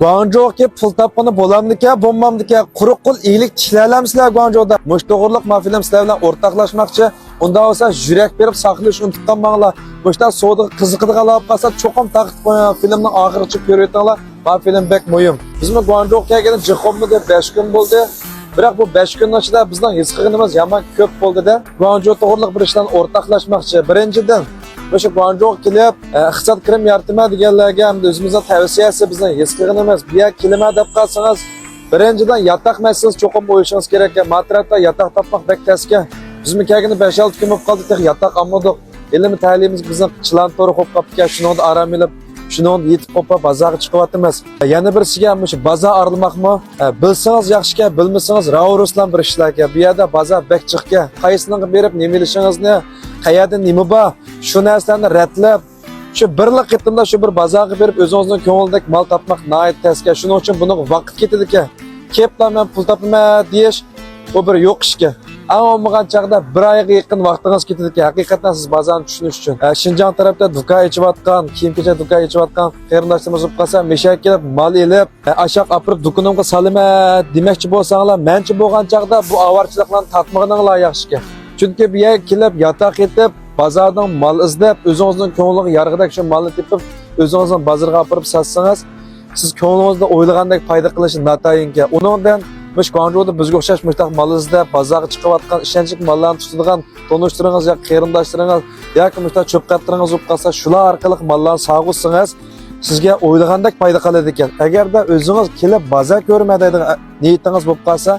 Guangzhou'ga pul topqani bo'lamdiki, bo'lmamdiki, quruq qul iyilik tishlaylamsizlar Guangzhou'da. Mush to'g'riliq ma film sizlar bilan o'rtoqlashmoqchi. Unda bo'lsa yurak berib saqlash unutib qolmanglar. Mushda savdo qiziqadigan olib qolsa cho'qim taqib qo'ying. Filmning oxirigacha ko'rayotinglar. Bu film bek muhim. Bizmi Guangzhou'ga kelganib jiqommi deb 5 kun bo'ldi. Biroq bu 5 kun ichida bizning his qilganimiz yomon ko'p bo'ldi-da. Guangzhou to'g'riliq bir ishdan o'rtoqlashmoqchi. Birinchidan o'sha Guangzhou'ga kelib, iqtisod kirim yartma deganlarga hamda o'zimizning tavsiyasi bizning his qilganimiz. Bu yer kelma deb qolsangiz, birinchidan yotoq masalasi cho'qim o'ylashingiz kerak. Matratda yotoq topmoq bek tasga. Bizmi kelganda 5-6 kun bo'lib qoldi, yotoq olmadik. Ilm ta'limimiz bizning chilan to'ri qo'yib qolibdi. Shuni aram ilib, shuni yetib qopib bozorga chiqyapmiz. Yana birisiga ham shu bozor aralmoqmi? Bilsangiz yaxshika, bilmasangiz Rao Ruslan bir ishlarga. Bu yerda bozor bek chiqga. Qaysini berib nima ilishingizni, qayerda nima bor, shu narsalarni ratlab, shu birlik qitimda shu bir bozorga berib o'zingizning ko'ngildek mol topmoq nihoyat tasga. Shuning uchun buni vaqt ketadi ekan. Keplar men pul topaman deyish bu bir yo'q ishga. Ama olmagan chaqda bir oyga yaqin vaqtingiz ketadi ekan. Haqiqatan siz bozorni tushunish uchun. Shinjang tarafda duka ichayotgan, kiyim-kechak duka ichayotgan qarindoshlarimiz bo'lib qolsa, meshak kelib, mol elib, ashaq apirib dukunimga salima demoqchi bo'lsanglar, menchi bo'lgan chaqda bu avarchiliklarni tatmaganinglar yaxshi ekan. Chunki bu yerga kelib, yotoq etib, bozordan mol izlab, o'zingizning ko'ngliga yarg'idek shu molni tepib, o'zingizning bozorga apirib satsangiz, siz ko'nglingizda o'ylagandek foyda qilishi natayinki. Uningdan Mush Guangzhou'da bizga o'xshash mushtaq molizda bozorga chiqayotgan ishonchli mollarni tutadigan tanishtiringiz yoki qarindoshlaringiz yoki mushtaq cho'p qattiringiz bo'lib qolsa, shular orqali mollarni sog'utsangiz, sizga o'ylagandek foyda qiladi ekan. Agarda o'zingiz kelib bozor ko'rmaydigan niyatingiz bo'lib qolsa,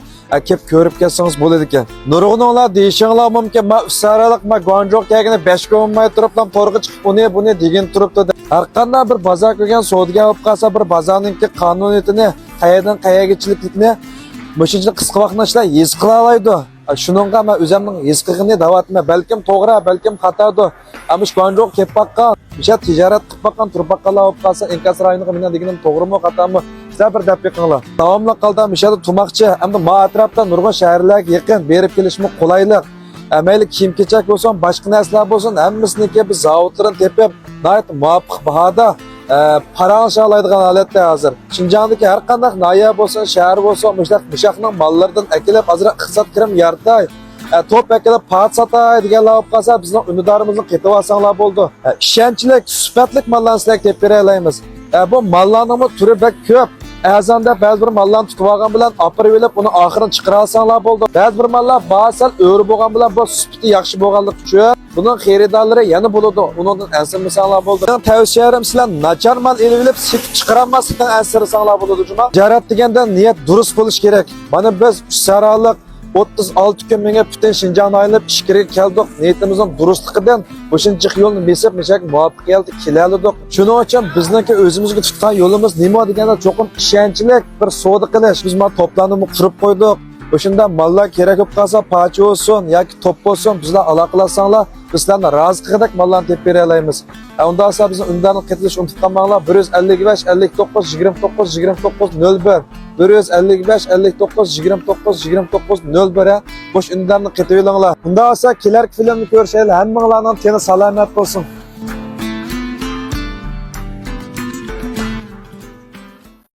kelib ko'rib kelsangiz bo'ladi ekan. Nurg'unlar deyishinglar mumkin, ma usaralik ma Guangzhou kelganda 5 kun bo'lmay turiblam to'g'ri chiqib buni degan turibdi. Har qanday bir bozor ko'rgan savdogar bo'lib qolsa, bir bozorning qonuniyatini, qayerdan qayergachilikni Müşinçlik qisqa vaqtda ishlar his qila oladi. Shuningga men o'zimning his qilganini davatma, balkim to'g'ri, balkim xatodir. Ammo Guangzhou kelib baqqan, o'sha tijorat qilib baqqan, turib baqqanlar bo'lib qolsa, inkas rayoniga men deganim to'g'rimi, xatomi? Sizlar bir deb qilinglar. Davomli qildim, o'shada tumoqchi, hamda ma atrofda nurg'un shaharlarga yaqin berib kelishmi qulaylik. Mayli kiyim-kechak bo'lsin, boshqa narsalar bo'lsin, hammasini biz zavodlarni tepib, nayt muvofiq bahoda parancha oladigan holatda hozir. Shinjongdagi har qanday noya bo'lsin, shahar bo'lsin, mushaqning mollaridan akilib, hozir iqtisod kirim yaratay. Top akilib pat satay deganlar olib qolsa, bizning unidorimizni qetib olsanglar bo'ldi. Ishonchlik, sifatli mollarni sizlarga tepib bera olamiz. Bu mollarning turi bek ko'p. Azanda ba'zi bir mollarni tutib olgan bilan opirib olib, uni oxirini chiqara olsanglar bo'ldi. Ba'zi bir mollar basal o'ri bo'lgan bilan bu sifati yaxshi bo'lganligi uchun bunun xaridorlari yana bo'ladi. Undan ansimasanglar bo'ldi. Men tavsiyalarim sizlar nachar mol elib olib, sifat chiqarmaslikdan ansirasanglar bo'ladi juma. Jarat deganda niyat durust bo'lish kerak. Mana biz saraliq 36 kun menga butun Shinjongni aylab ishga keldik. Niyatimizning durustligidan o'shinchi yo'lni besib, meshak muvaffaqiyatga keldik. Shuning uchun bizniki o'zimizga tutgan yo'limiz nima deganda cho'qim ishonchli bir savdo qilish. Biz mana to'planib qurib qo'ydik. O'shunda mollar kerak bo'lib qolsa, parcha bo'lsin yoki to'p bo'lsin, bizlar aloqalasanglar, bizlarni rozi qildik mollarni tepib bera olamiz. Unda esa bizni undan qetilish unutib qolmanglar. 155 59 29 29 01 155 59 29 29 01 boş undanni qetib olinglar. Unda esa kelar filmni ko'rishaylar, hammanglarning teni salomat bo'lsin.